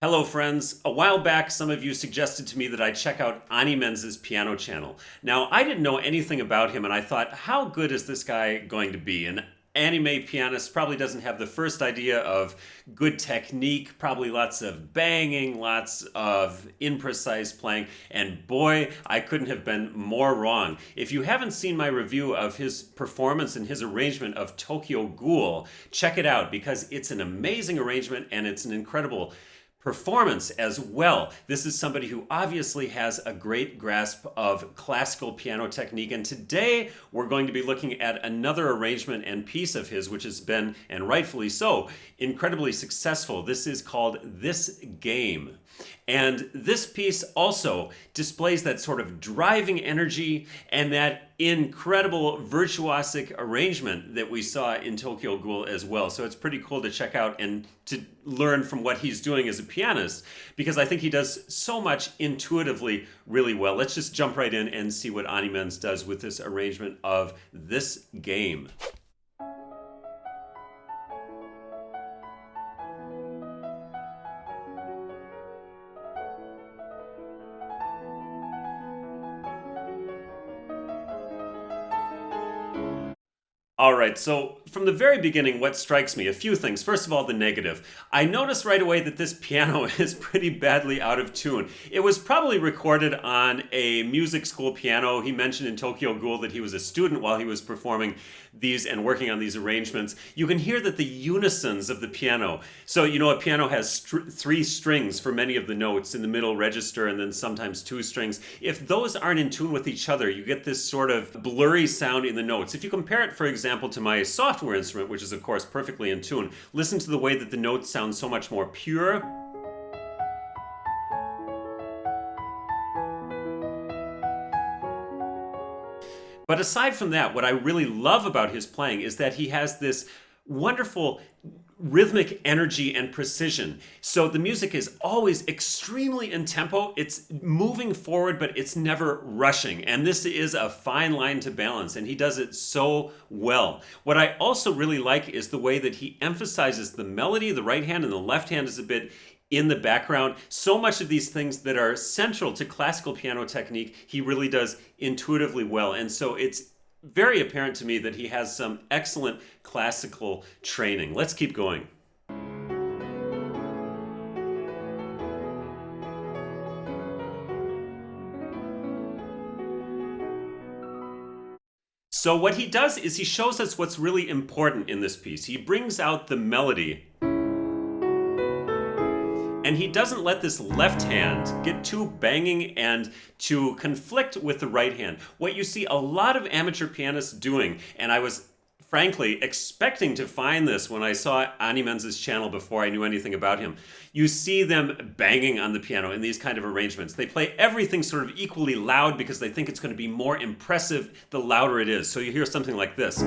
Hello friends. A while back, some of you suggested to me that I check out Animenz's piano channel. Now, I didn't know anything about him and I thought, how good is this guy going to be? An anime pianist probably doesn't have the first idea of good technique, probably lots of banging, lots of imprecise playing, and boy, I couldn't have been more wrong. If you haven't seen my review of his performance and his arrangement of Tokyo Ghoul, check it out because it's an amazing arrangement and it's an incredible performance as well. This is somebody who obviously has a great grasp of classical piano technique, and today we're going to be looking at another arrangement and piece of his which has been, and rightfully so, incredibly successful. This is called This Game. And this piece also displays that sort of driving energy and that incredible virtuosic arrangement that we saw in Tokyo Ghoul as well. So it's pretty cool to check out and to learn from what he's doing as a pianist, because I think he does so much intuitively really well. Let's just jump right in and see what Animenz does with this arrangement of This Game. All right, so from the very beginning, what strikes me, a few things. First of all, the negative. I noticed right away that this piano is pretty badly out of tune. It was probably recorded on a music school piano. He mentioned in Tokyo Ghoul that he was a student while he was performing these and working on these arrangements. You can hear that the unisons of the piano. So, you know, a piano has three strings for many of the notes in the middle register and then sometimes two strings. If those aren't in tune with each other, you get this sort of blurry sound in the notes. If you compare it, for example, to my software instrument, which is of course perfectly in tune, listen to the way that the notes sound so much more pure. But aside from that, what I really love about his playing is that he has this wonderful rhythmic energy and precision. So the music is always extremely in tempo. It's moving forward, but it's never rushing. And this is a fine line to balance, and he does it so well. What I also really like is the way that he emphasizes the melody. The right hand and the left hand is a bit in the background. So much of these things that are central to classical piano technique, he really does intuitively well. And so it's very apparent to me that he has some excellent classical training. Let's keep going. So what he does is he shows us what's really important in this piece. He brings out the melody, and he doesn't let this left hand get too banging and to conflict with the right hand. What you see a lot of amateur pianists doing, and I was frankly expecting to find this when I saw Animenz's channel before I knew anything about him. You see them banging on the piano in these kind of arrangements. They play everything sort of equally loud because they think it's going to be more impressive the louder it is. So you hear something like this.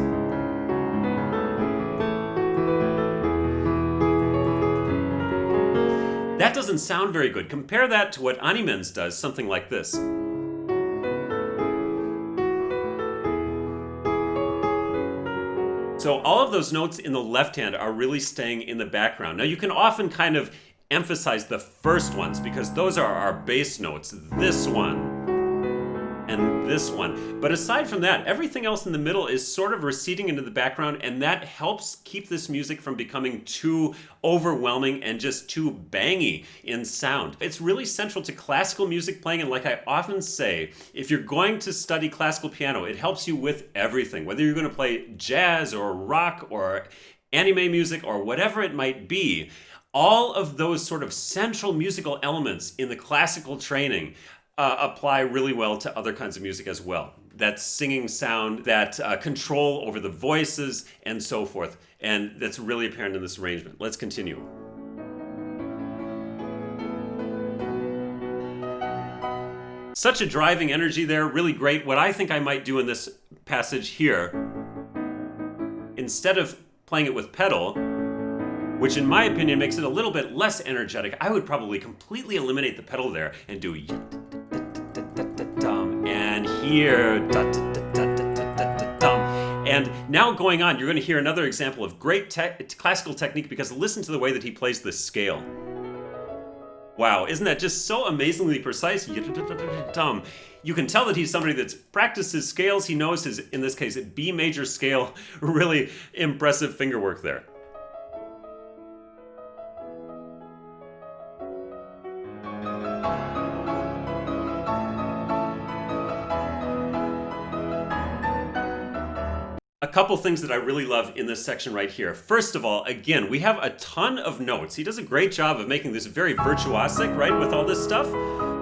That doesn't sound very good. Compare that to what Animenz does, something like this. So all of those notes in the left hand are really staying in the background. Now you can often kind of emphasize the first ones because those are our bass notes. This one and this one. But aside from that, everything else in the middle is sort of receding into the background, and that helps keep this music from becoming too overwhelming and just too bangy in sound. It's really central to classical music playing, and like I often say, if you're going to study classical piano, it helps you with everything. Whether you're going to play jazz or rock or anime music or whatever it might be, all of those sort of central musical elements in the classical training apply really well to other kinds of music as well. That singing sound, that control over the voices, and so forth. And that's really apparent in this arrangement. Let's continue. Such a driving energy there, really great. What I think I might do in this passage here, instead of playing it with pedal, which in my opinion makes it a little bit less energetic, I would probably completely eliminate the pedal there and do and here, and now going on, you're going to hear another example of great classical technique, because listen to the way that he plays the scale. Wow, isn't that just so amazingly precise? You can tell that he's somebody that's practiced his scales. He knows his, in this case, B major scale. Really impressive fingerwork there. A couple things that I really love in this section right here. First of all, again, we have a ton of notes. He does a great job of making this very virtuosic, right, with all this stuff.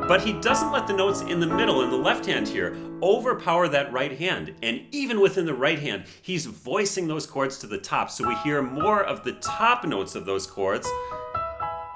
But he doesn't let the notes in the middle, in the left hand here, overpower that right hand. And even within the right hand, he's voicing those chords to the top. So we hear more of the top notes of those chords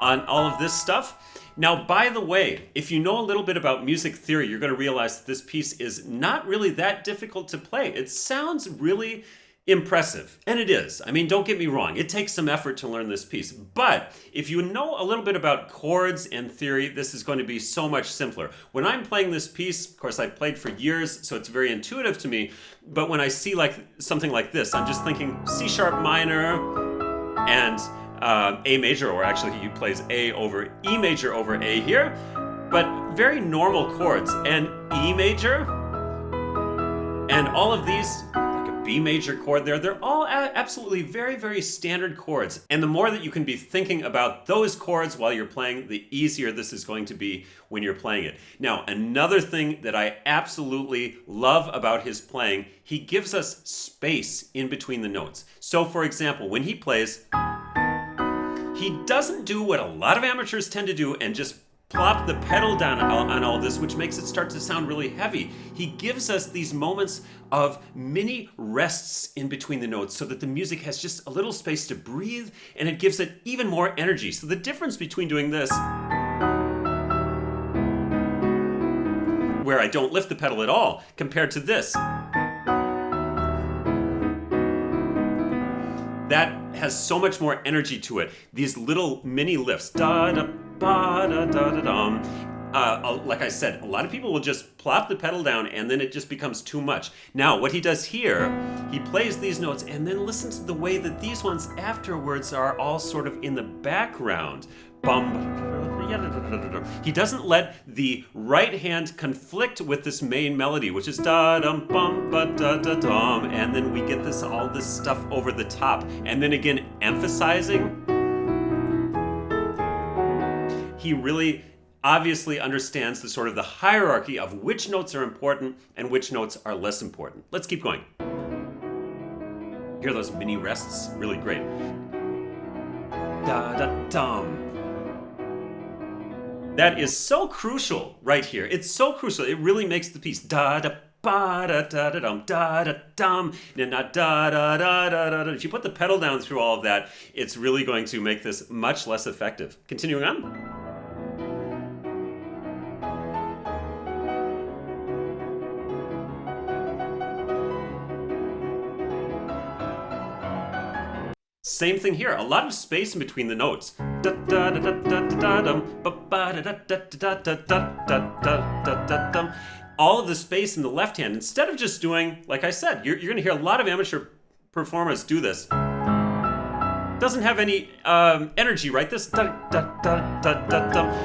on all of this stuff. Now, by the way, if you know a little bit about music theory, you're going to realize that this piece is not really that difficult to play. It sounds really impressive, and it is. I mean, don't get me wrong. It takes some effort to learn this piece. But if you know a little bit about chords and theory, this is going to be so much simpler. When I'm playing this piece, of course, I've played for years, so it's very intuitive to me. But when I see like something like this, I'm just thinking C sharp minor and A major, or actually he plays A over E major over A here, but very normal chords, and E major, and all of these, like a B major chord there, they're all absolutely very, very standard chords. And the more that you can be thinking about those chords while you're playing, the easier this is going to be when you're playing it. Now, another thing that I absolutely love about his playing, he gives us space in between the notes. So for example, when he plays, he doesn't do what a lot of amateurs tend to do and just plop the pedal down on all this, which makes it start to sound really heavy. He gives us these moments of mini rests in between the notes so that the music has just a little space to breathe, and it gives it even more energy. So the difference between doing this, where I don't lift the pedal at all, compared to this, that has so much more energy to it. These little mini lifts, da da ba da da da dum. Like I said, a lot of people will just plop the pedal down and then it just becomes too much. Now, what he does here, he plays these notes and then listen to the way that these ones afterwards are all sort of in the background. He doesn't let the right hand conflict with this main melody, which is da dum bum ba da da dum, and then we get all this stuff over the top, and then again emphasizing. He really obviously understands the sort of the hierarchy of which notes are important and which notes are less important. Let's keep going. Hear those mini rests? Really great. Da da dum. That is so crucial right here. It's so crucial. It really makes the piece da da ba da da da dum da da dum da da da da da da. If you put the pedal down through all of that, it's really going to make this much less effective. Continuing on. Same thing here, a lot of space in between the notes. All of the space in the left hand, instead of just doing, like I said, you're going to hear a lot of amateur performers do this. Doesn't have any energy, right? This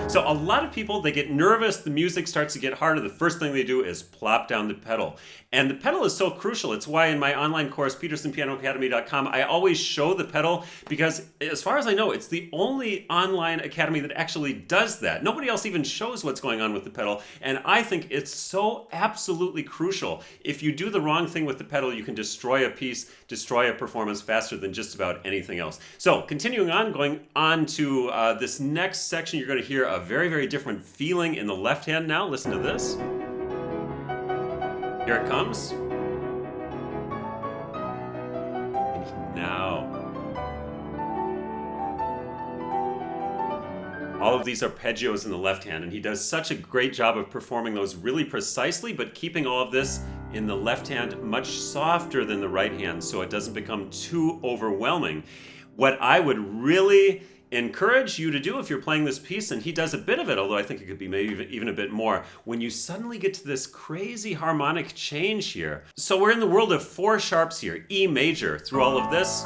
so a lot of people, they get nervous, the music starts to get harder, the first thing they do is plop down the pedal. And the pedal is so crucial. It's why in my online course, petersonpianoacademy.com, I always show the pedal, because as far as I know, it's the only online academy that actually does that. Nobody else even shows what's going on with the pedal, and I think it's so absolutely crucial. If you do the wrong thing with the pedal, you can destroy a piece, destroy a performance faster than just about anything else. So continuing on, going on to this next section, you're going to hear a very, very different feeling in the left hand now. Listen to this. Here it comes. And now. All of these arpeggios in the left hand, and he does such a great job of performing those really precisely, but keeping all of this in the left hand much softer than the right hand so it doesn't become too overwhelming. What I would really encourage you to do if you're playing this piece, and he does a bit of it, although I think it could be maybe even a bit more, when you suddenly get to this crazy harmonic change here. So we're in the world of four sharps here, E major through all of this,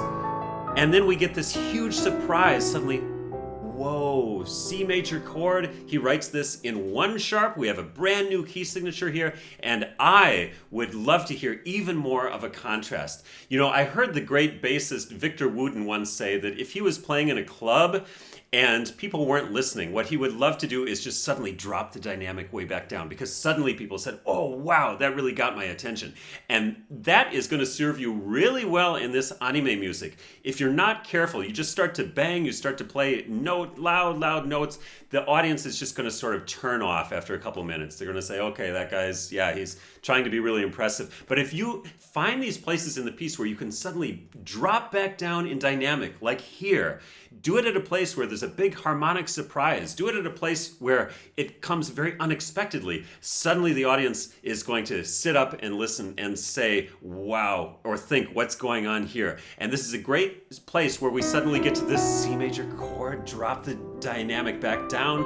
and then we get this huge surprise suddenly. Whoa, oh, C major chord. He writes this in 1 sharp. We have a brand new key signature here, and I would love to hear even more of a contrast. You know, I heard the great bassist Victor Wooten once say that if he was playing in a club and people weren't listening, what he would love to do is just suddenly drop the dynamic way back down, because suddenly people said, oh wow, that really got my attention. And that is going to serve you really well in this anime music. If you're not careful, you just start to bang, you start to play loud notes, the audience is just going to sort of turn off after a couple minutes. They're going to say, okay, that guy's, yeah, he's trying to be really impressive. But if you find these places in the piece where you can suddenly drop back down in dynamic, like here, do it at a place where there's a big harmonic surprise. Do it at a place where it comes very unexpectedly. Suddenly the audience is going to sit up and listen and say, wow, or think, what's going on here? And this is a great place where we suddenly get to this C major chord, drop the dynamic back down,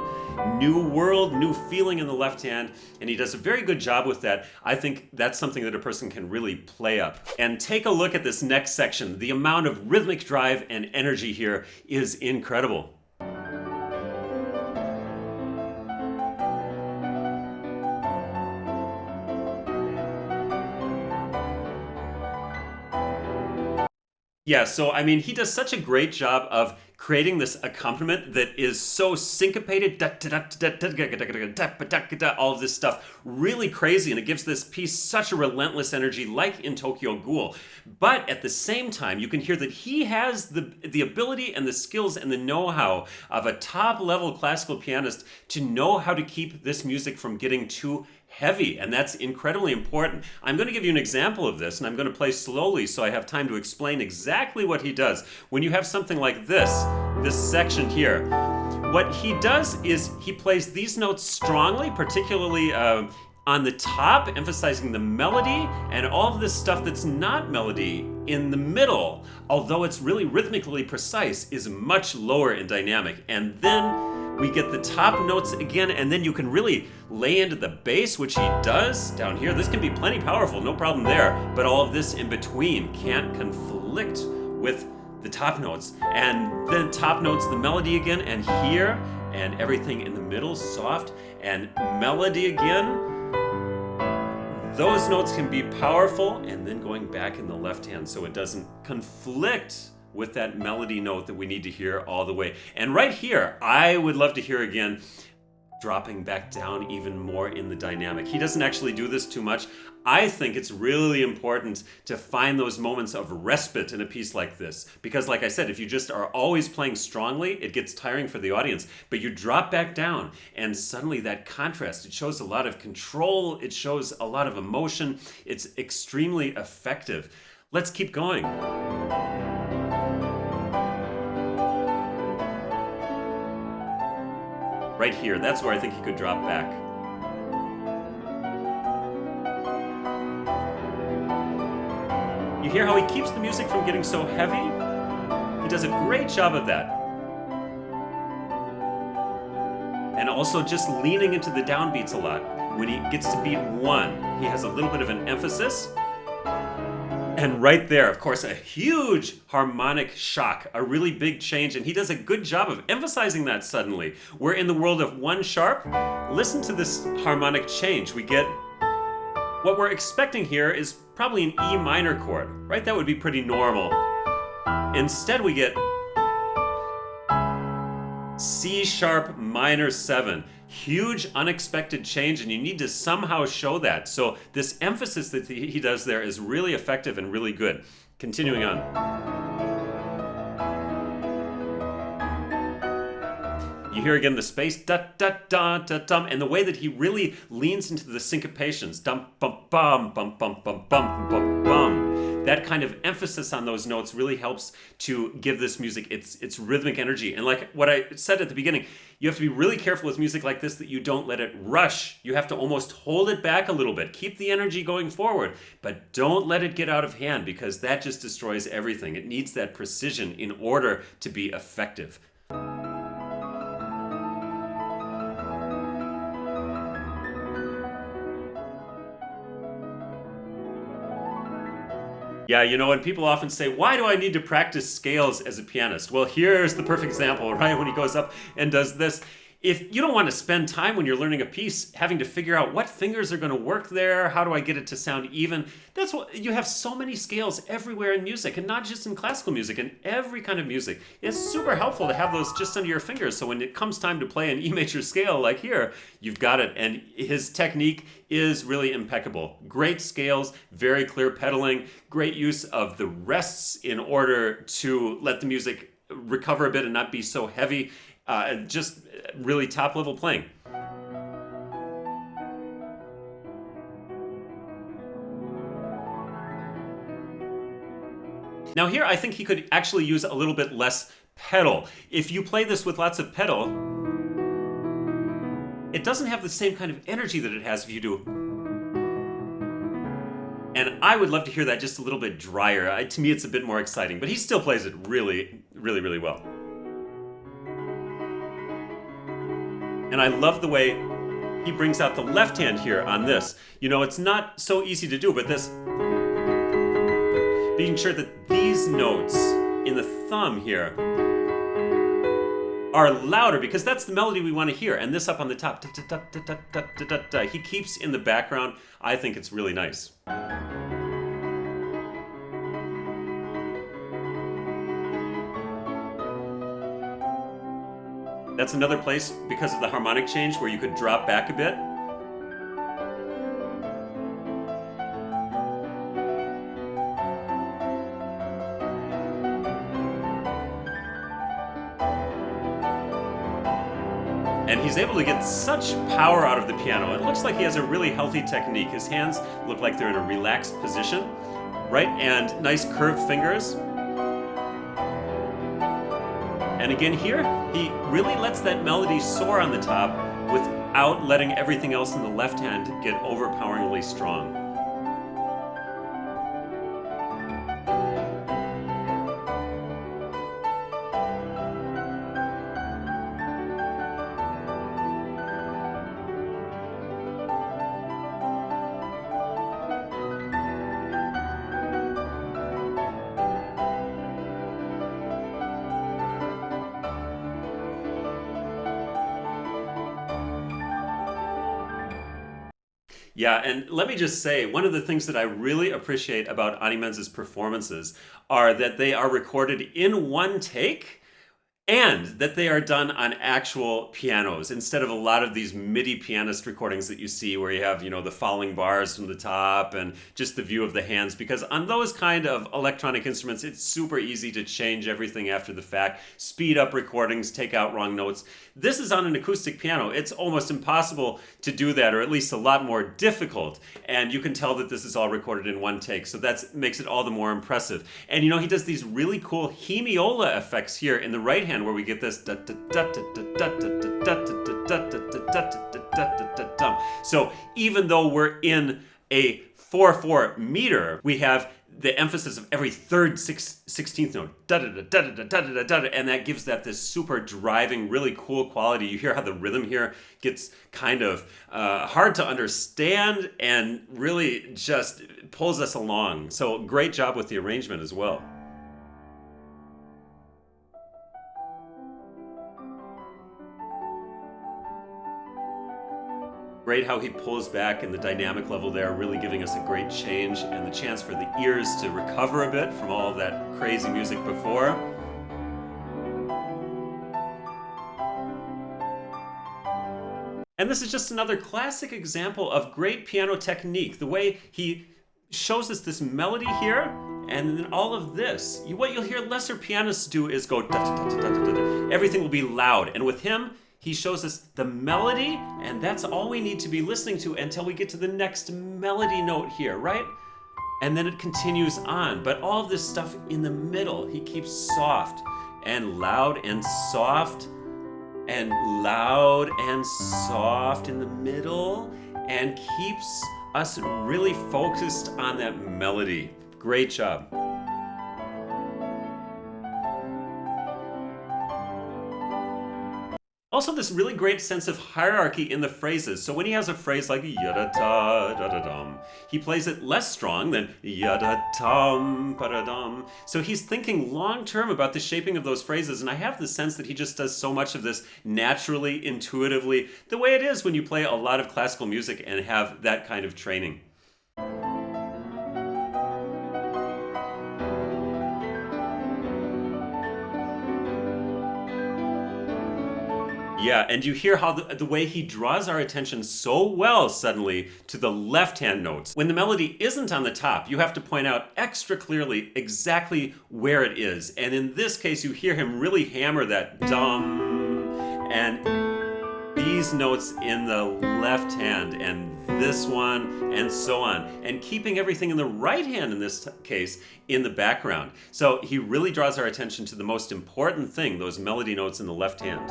new world, new feeling in the left hand, and he does a very good job with that. I think that's something that a person can really play up. And take a look at this next section. The amount of rhythmic drive and energy here is incredible. Yeah, so I mean, he does such a great job of creating this accompaniment that is so syncopated, all of this stuff, really crazy, and it gives this piece such a relentless energy, like in Tokyo Ghoul. But at the same time, you can hear that he has the ability and the skills and the know-how of a top-level classical pianist to know how to keep this music from getting too heavy, and that's incredibly important. I'm going to give you an example of this, and I'm going to play slowly so I have time to explain exactly what he does. When you have something like this section here, what he does is he plays these notes strongly, particularly on the top, emphasizing the melody, and all of this stuff that's not melody in the middle, although it's really rhythmically precise, is much lower in dynamic. And then we get the top notes again, and then you can really lay into the bass, which he does down here. This can be plenty powerful, no problem there, but all of this in between can't conflict with the top notes. And then top notes, the melody again, and here, and everything in the middle, soft, and melody again. Those notes can be powerful, and then going back in the left hand so it doesn't conflict with that melody note that we need to hear all the way. And right here, I would love to hear again, dropping back down even more in the dynamic. He doesn't actually do this too much. I think it's really important to find those moments of respite in a piece like this. Because like I said, if you just are always playing strongly, it gets tiring for the audience. But you drop back down, and suddenly that contrast, it shows a lot of control, it shows a lot of emotion. It's extremely effective. Let's keep going. Right here, that's where I think he could drop back. You hear how he keeps the music from getting so heavy? He does a great job of that. And also just leaning into the downbeats a lot. When he gets to beat 1, he has a little bit of an emphasis. And right there, of course, a huge harmonic shock, a really big change, and he does a good job of emphasizing that suddenly. We're in the world of 1 sharp. Listen to this harmonic change. We get, what we're expecting here is probably an E minor chord, right? That would be pretty normal. Instead, we get C sharp minor 7. Huge unexpected change, and you need to somehow show that. So this emphasis that he does there is really effective and really good. Continuing on. You hear again the space, da da da da dum, and the way that he really leans into the syncopations, dum bum bum bum bum bum bum bum bum. That kind of emphasis on those notes really helps to give this music its rhythmic energy. And like what I said at the beginning, you have to be really careful with music like this that you don't let it rush. You have to almost hold it back a little bit. Keep the energy going forward, but don't let it get out of hand, because that just destroys everything. It needs that precision in order to be effective. Yeah, you know, and people often say, why do I need to practice scales as a pianist? Well, here's the perfect example, right? When he goes up and does this. If you don't want to spend time when you're learning a piece having to figure out what fingers are going to work there, how do I get it to sound even? That's what you have so many scales everywhere in music, and not just in classical music, in every kind of music. It's super helpful to have those just under your fingers. So when it comes time to play an E major scale like here, you've got it. And his technique is really impeccable. Great scales, very clear pedaling, great use of the rests in order to let the music recover a bit and not be so heavy. Just really top level playing. Now here I think he could actually use a little bit less pedal. If you play this with lots of pedal, it doesn't have the same kind of energy that it has if you do. And I would love to hear that just a little bit drier. To me it's a bit more exciting, but he still plays it really, really, really well. And I love the way he brings out the left hand here on this. You know, it's not so easy to do, but this, being sure that these notes in the thumb here are louder, because that's the melody we want to hear. And this up on the top, he keeps in the background. I think it's really nice. That's another place, because of the harmonic change, where you could drop back a bit. And he's able to get such power out of the piano. It looks like he has a really healthy technique. His hands look like they're in a relaxed position, right? And nice curved fingers. And again here, he really lets that melody soar on the top without letting everything else in the left hand get overpoweringly strong. Yeah, and let me just say, one of the things that I really appreciate about Animenz's performances are that they are recorded in one take, and that they are done on actual pianos instead of a lot of these MIDI pianist recordings that you see where you have, you know, the falling bars from the top and just the view of the hands. Because on those kind of electronic instruments, it's super easy to change everything after the fact, speed up recordings, take out wrong notes. This is on an acoustic piano. It's almost impossible to do that, or at least a lot more difficult. And you can tell that this is all recorded in one take. So that makes it all the more impressive. And you know, he does these really cool hemiola effects here in the right hand, where we get this. So even though we're in a 4/4 meter, we have the emphasis of every third 16th note, and that gives that this super driving, really cool quality. You hear how the rhythm here gets kind of hard to understand and really just pulls us along. So great job with the arrangement as well. Great how he pulls back in the dynamic level there, really giving us a great change and the chance for the ears to recover a bit from all of that crazy music before. And this is just another classic example of great piano technique. The way he shows us this melody here, and then all of this. What you'll hear lesser pianists do is go da da da da da da da. Everything will be loud, and with him, he shows us the melody, and that's all we need to be listening to until we get to the next melody note here, right? And then it continues on. But all of this stuff in the middle, he keeps soft and loud and soft and loud and soft in the middle, and keeps us really focused on that melody. Great job. Also, this really great sense of hierarchy in the phrases. So when he has a phrase like yada ta da da dum, he plays it less strong than yada tum ba da dum. So he's thinking long term about the shaping of those phrases, and I have the sense that he just does so much of this naturally, intuitively, the way it is when you play a lot of classical music and have that kind of training. Yeah, and you hear how the way he draws our attention so well suddenly to the left-hand notes. When the melody isn't on the top, you have to point out extra clearly exactly where it is. And in this case, you hear him really hammer that dum and these notes in the left hand and this one and so on, and keeping everything in the right hand in this case in the background. So he really draws our attention to the most important thing, those melody notes in the left hand.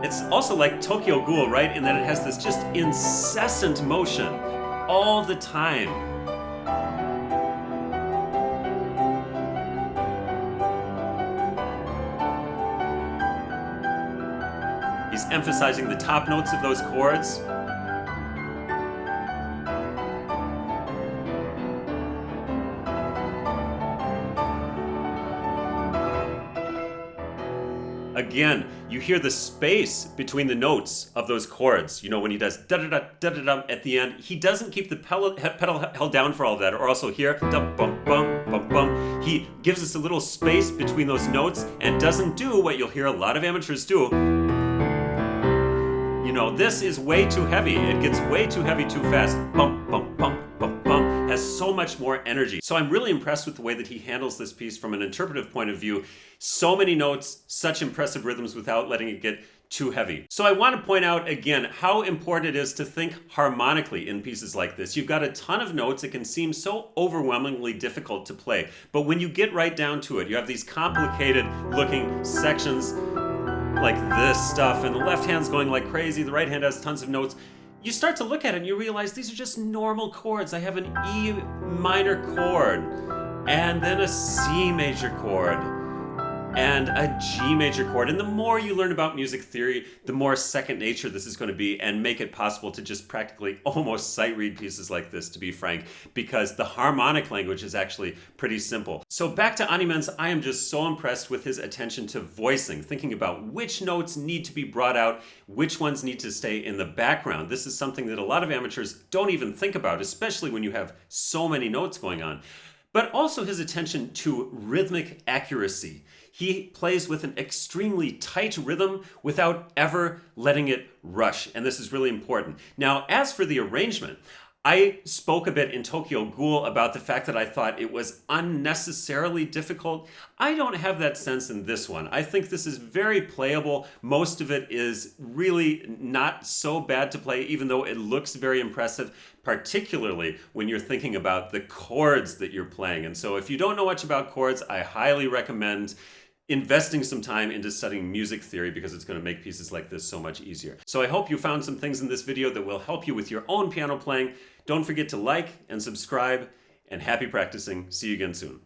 It's also like Tokyo Ghoul, right? In that it has this just incessant motion all the time. He's emphasizing the top notes of those chords. Again, you hear the space between the notes of those chords. You know, when he does da-da-da, at the end, he doesn't keep the pedal held down for all of that. Or also here, da-bum-bum-bum-bum. He gives us a little space between those notes and doesn't do what you'll hear a lot of amateurs do. You know, this is way too heavy. It gets way too heavy too fast. Bum, bum, bum, bum, bum. Has so much more energy. So I'm really impressed with the way that he handles this piece from an interpretive point of view. So many notes, such impressive rhythms without letting it get too heavy. So I want to point out again how important it is to think harmonically in pieces like this. You've got a ton of notes. It can seem so overwhelmingly difficult to play. But when you get right down to it, you have these complicated looking sections like this stuff, and the left hand's going like crazy, the right hand has tons of notes. You start to look at it and you realize these are just normal chords. I have an E minor chord, and then a C major chord, and a G major chord. And the more you learn about music theory, the more second nature this is going to be, and make it possible to just practically almost sight read pieces like this, to be frank, because the harmonic language is actually pretty simple. So back to Animenz, I am just so impressed with his attention to voicing, thinking about which notes need to be brought out, which ones need to stay in the background. This is something that a lot of amateurs don't even think about, especially when you have so many notes going on. But also his attention to rhythmic accuracy. He plays with an extremely tight rhythm without ever letting it rush, and this is really important. Now, as for the arrangement, I spoke a bit in Tokyo Ghoul about the fact that I thought it was unnecessarily difficult. I don't have that sense in this one. I think this is very playable. Most of it is really not so bad to play, even though it looks very impressive, particularly when you're thinking about the chords that you're playing. And so if you don't know much about chords, I highly recommend investing some time into studying music theory, because it's going to make pieces like this so much easier. So I hope you found some things in this video that will help you with your own piano playing. Don't forget to like and subscribe, and happy practicing. See you again soon.